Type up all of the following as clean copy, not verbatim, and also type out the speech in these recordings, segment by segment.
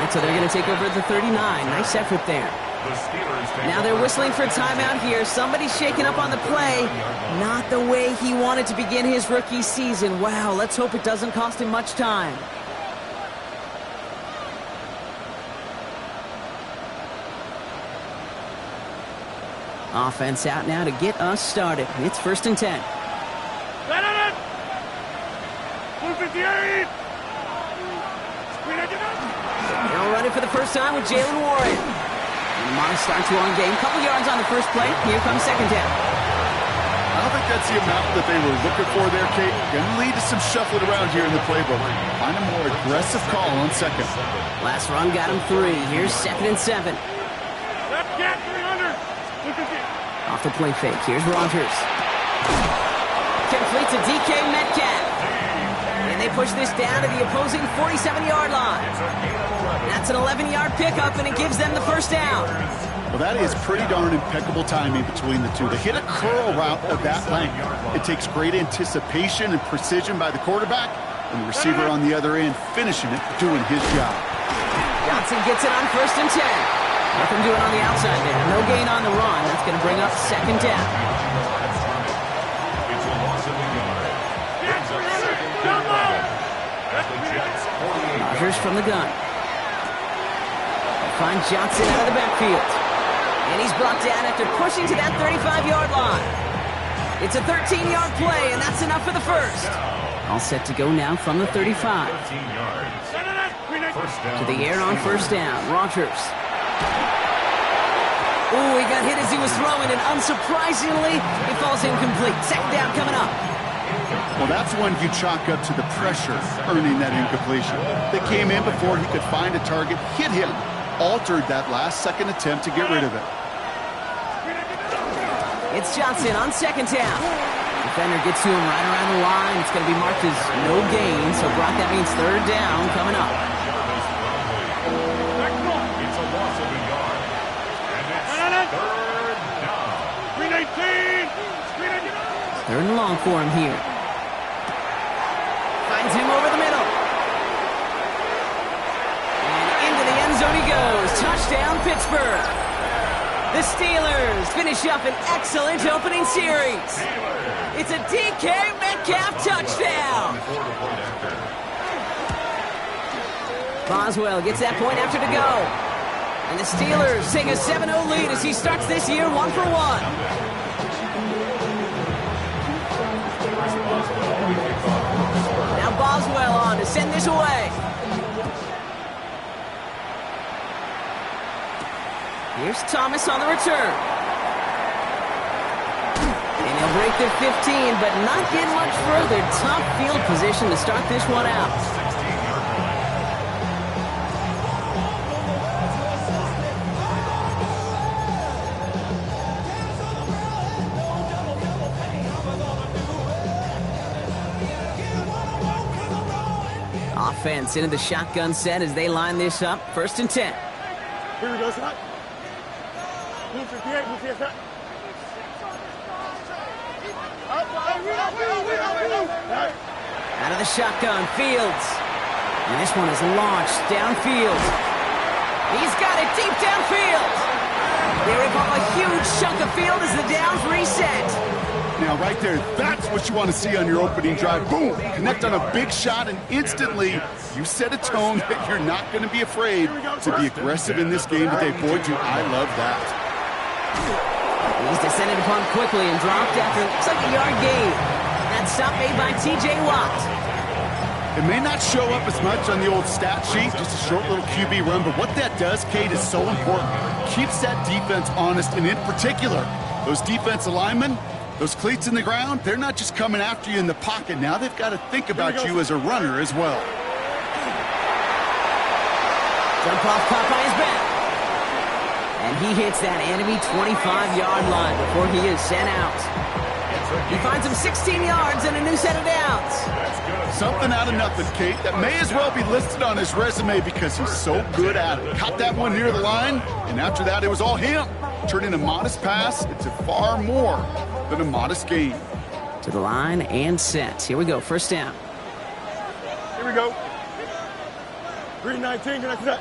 out, so they're going to take over the 39. Nice effort there. Now they're whistling for timeout here. Somebody's shaking up on the play. Not the way he wanted to begin his rookie season. Wow, let's hope it doesn't cost him much time. Offense out now to get us started. It's 1st and 10. They'll run it for the first time with Jalen Warren. And modest start to one game. Couple yards on the first play. Here comes 2nd down. I don't think that's the amount that they were looking for there, Kate. Going to lead to some shuffling around here in the playbook. Find a more aggressive call on 2nd. Last run got him 3. Here's 2nd and 7. Left cat 300. Off the play fake. Here's Rodgers. Complete to DK Metcalf. And they push this down to the opposing 47-yard line. That's an 11-yard pickup, and it gives them the 1st down. Well, that is pretty darn impeccable timing between the two. To hit a curl route of that length, it takes great anticipation and precision by the quarterback, and the receiver on the other end finishing it, doing his job. Johnson gets it on 1st and 10. Nothing doing on the outside there. No gain on the run. That's going to bring up 2nd down. Rodgers from the gun. Find Johnson out of the backfield. And he's brought down after pushing to that 35-yard line. It's a 13-yard play, and that's enough for the 1st. All set to go now from the 35. To the air on 1st down. Rodgers. Ooh, he got hit as he was throwing, and unsurprisingly, he falls incomplete. 2nd down coming up. Well, that's one you chalk up to the pressure earning that incompletion. They came in before he could find a target, hit him, altered that last-second attempt to get rid of it. It's Johnson on 2nd down. Defender gets to him right around the line. It's going to be marked as no gain, so Brock, that means 3rd down coming up. It's a loss of a yard. And it's 3rd down. 319. 3rd and long for him here. Finds him over the middle. And into the end zone he goes. Touchdown, Pittsburgh. The Steelers finish up an excellent opening series. It's a DK Metcalf touchdown. Boswell gets that point after to go. And the Steelers take a 7-0 lead as he starts this year 1 for 1. Now Boswell on to send this away. Here's Thomas on the return. And he'll break the 15, but not get much further. Tough field position to start this one out. Offense into the shotgun set as they line this up. 1st and 10. Here we go, son. Move 58, move 58. Out of the shotgun, Fields. And this one is launched downfield. He's got it deep downfield. They rip off a huge chunk of field as the downs reset. Now, right there, that's what you want to see on your opening drive. Boom! Connect on a big shot, and instantly, you set a tone that you're not going to be afraid to be aggressive in this game today. Boy, do I love that. He's descended upon quickly and dropped after it looks like a yard gain. That stop made by T.J. Watt. It may not show up as much on the old stat sheet, just a short little QB run, but what that does, Kate, is so important. Keeps that defense honest, and in particular, those defensive linemen, those cleats in the ground, they're not just coming after you in the pocket. Now they've got to think about you as a runner as well. Jump off caught by his back. And he hits that enemy 25-yard line before he is sent out. He finds him 16 yards and a new set of downs. Something out of nothing, Kate. That may as well be listed on his resume because he's so good at it. Caught that one near the line, and after that, it was all him. Turning a modest pass into far more than a modest gain. To the line and set. Here we go, 1st down. Here we go. 319, connect to that.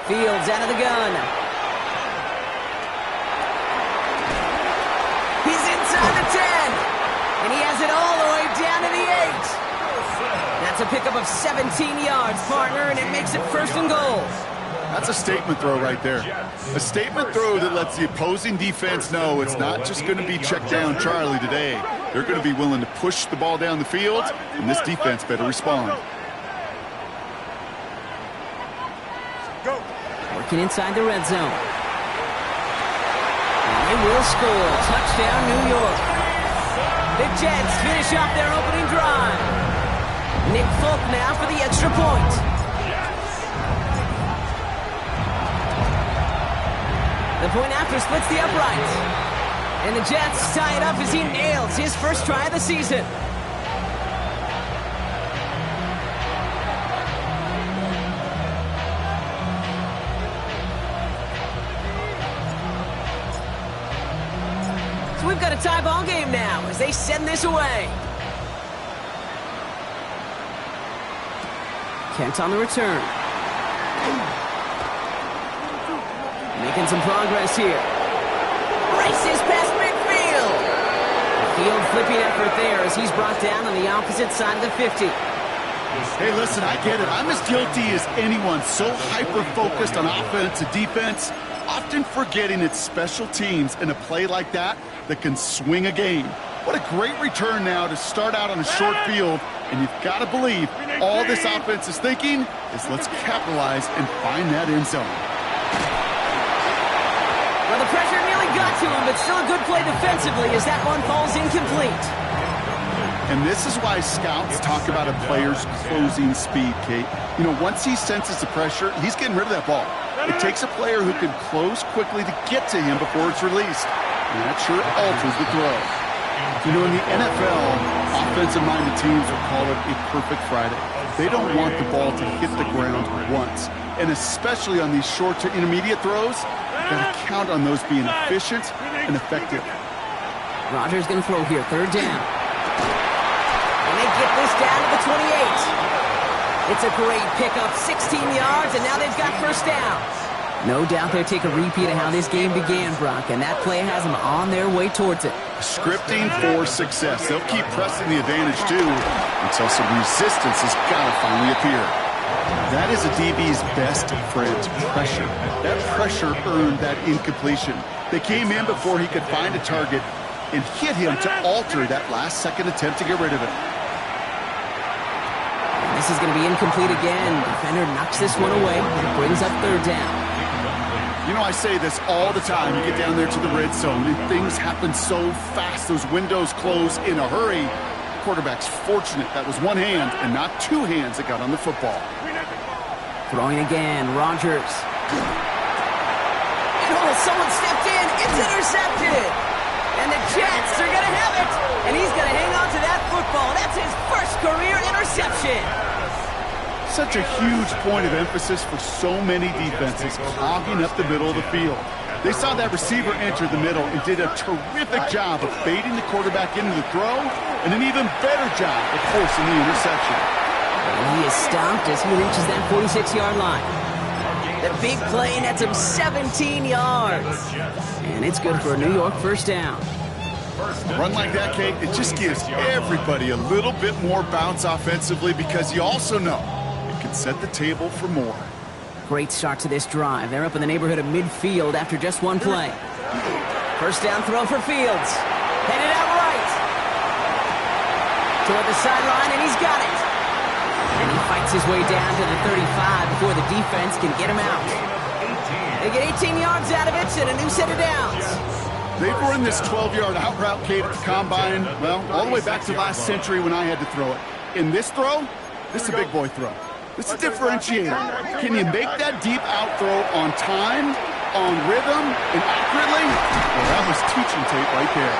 Fields out of the gun. He's inside the 10. And he has it all the way down to the 8. That's a pickup of 17 yards, partner, and it makes it 1st and goal. That's a statement throw right there. A statement throw that lets the opposing defense know it's not just going to be check down Charlie today. They're going to be willing to push the ball down the field, and this defense better respond. Working inside the red zone. And they will score. Touchdown, New York. The Jets finish off their opening drive. Nick Folk now for the extra point. The point after splits the upright. And the Jets tie it up as he nails his first try of the season. So we've got a tie ball game now as they send this away. Kent on the return. Making some progress here. Races past midfield. Field flipping effort there as he's brought down on the opposite side of the 50. Hey, listen, I get it. I'm as guilty as anyone. So hyper-focused on offense and defense, often forgetting it's special teams in a play like that can swing a game. What a great return now to start out on a short field, and you've got to believe all this offense is thinking is let's capitalize and find that end zone. Well, the pressure nearly got to him, but still a good play defensively as that one falls incomplete. And this is why scouts talk about a player's closing speed, Kate. You know, once he senses the pressure, he's getting rid of that ball. It takes a player who can close quickly to get to him before it's released. And that sure alters the throw. You know, in the NFL, offensive-minded teams will call it a perfect Friday. They don't want the ball to hit the ground once. And especially on these short to intermediate throws, you've got to count on those being efficient and effective. Rodgers going to throw here, 3rd down. And they get this down to the 28. It's a great pickup, 16 yards, and now they've got 1st down. No doubt they'll take a repeat of how this game began, Brock, and that play has them on their way towards it. Scripting for success. They'll keep pressing the advantage, too, until some resistance has got to finally appear. That is a DB's best friend, pressure. That pressure earned that incompletion. They came in before he could find a target and hit him to alter that last-second attempt to get rid of it. This is going to be incomplete again. Defender knocks this one away and brings up 3rd down. You know, I say this all the time. You get down there to the red zone, and things happen so fast. Those windows close in a hurry. The quarterback's fortunate that was one hand and not 2 hands that got on the football. Throwing again, Rodgers. And oh, someone stepped in. It's intercepted. And the Jets are going to have it. And he's going to hang on to that football. That's his first career interception. Such a huge point of emphasis for so many defenses clogging up the middle of the field. They saw that receiver enter the middle and did a terrific job of baiting the quarterback into the throw, and an even better job of forcing the interception. And he is stopped as he reaches that 46-yard line. The big play nets him 17 yards. And it's good for a New York 1st down. A run like that, Kate, it just gives everybody a little bit more bounce offensively because you also know can set the table for more. Great start to this drive. They're up in the neighborhood of midfield after just one play. 1st down throw for Fields. Headed out right. Toward the sideline, and he's got it. And he fights his way down to the 35 before the defense can get him out. They get 18 yards out of it and a new set of downs. They've run this 12-yard out route, Kate, at the combine, well, all the way back to last century when I had to throw it. In this throw, this is a big boy throw. This is a differentiator. Can you make that deep out throw on time, on rhythm, and accurately? Well, that was teaching tape right there.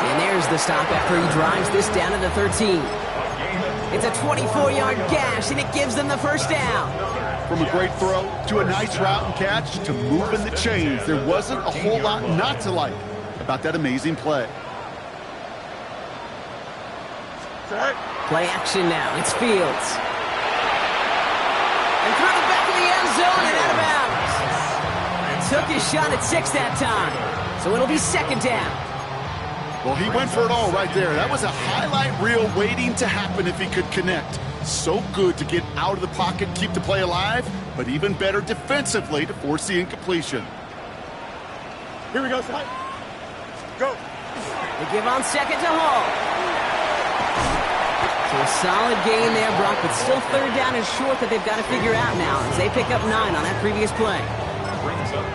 And there's the stop after he drives this down to the 13. It's a 24-yard gash, and it gives them the 1st down. From a great throw to a nice route and catch to moving the chains, there wasn't a whole lot not to like about that amazing play. Play action now. It's Fields. And through the back of the end zone and out of bounds. Took his shot at 6 that time. So it'll be second down. Well, he went for it all right there. That was a highlight reel waiting to happen if he could connect. So good to get out of the pocket, keep the play alive, but even better defensively to force the incompletion. Here we go, son. Go. They give on second to Hall. So a solid gain there, Brock, but still third down and short that they've got to figure out now as they pick up 9 on that previous play.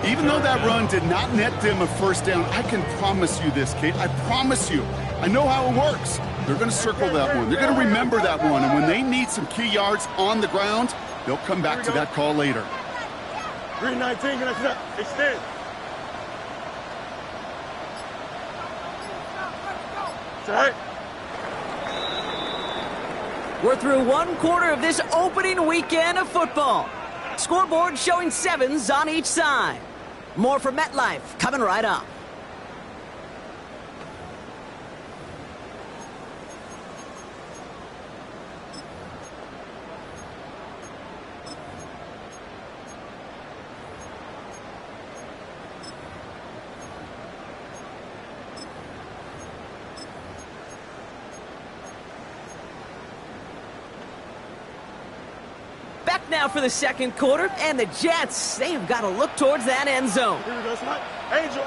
Even though that run did not net them a first down, I can promise you this, Kate. I promise you. I know how it works. They're going to circle that one. They're going to remember that one. And when they need some key yards on the ground, they'll come back to that call later. 319, get us up. Extend. Set. We're through one quarter of this opening weekend of football. Scoreboard showing 7s on each side. More from MetLife coming right up. Back now for the second quarter, and the Jets, they have got to look towards that end zone. Here we go, son. Angel.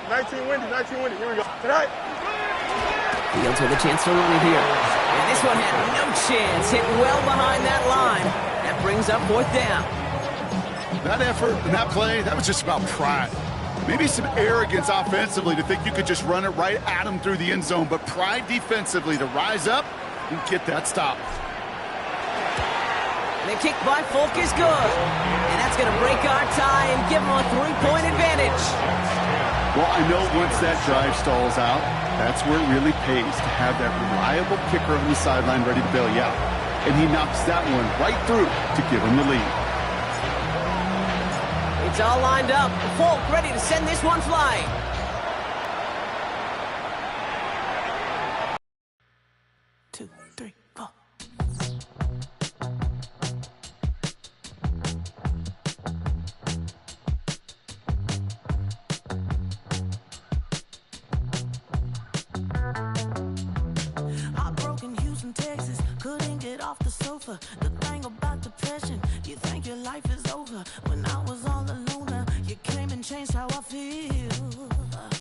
19 windy. Here we go. Tonight. Fields with a chance to run it here. And this one had no chance. Hit well behind that line. That brings up 4th down. That effort and that play, that was just about pride. Maybe some arrogance offensively to think you could just run it right at him through the end zone, but pride defensively to rise up and get that stop. The kick by Folk is good. And that's going to break our tie and give them a 3-point advantage. Well, I know once that drive stalls out, that's where it really pays to have that reliable kicker on the sideline ready to bail you out. And he knocks that one right through to give him the lead. It's all lined up. Folk ready to send this one flying. Two, three, four. Texas, couldn't get off the sofa. The thing about depression, you think your life is over. When I was all alone, you came and changed how I feel.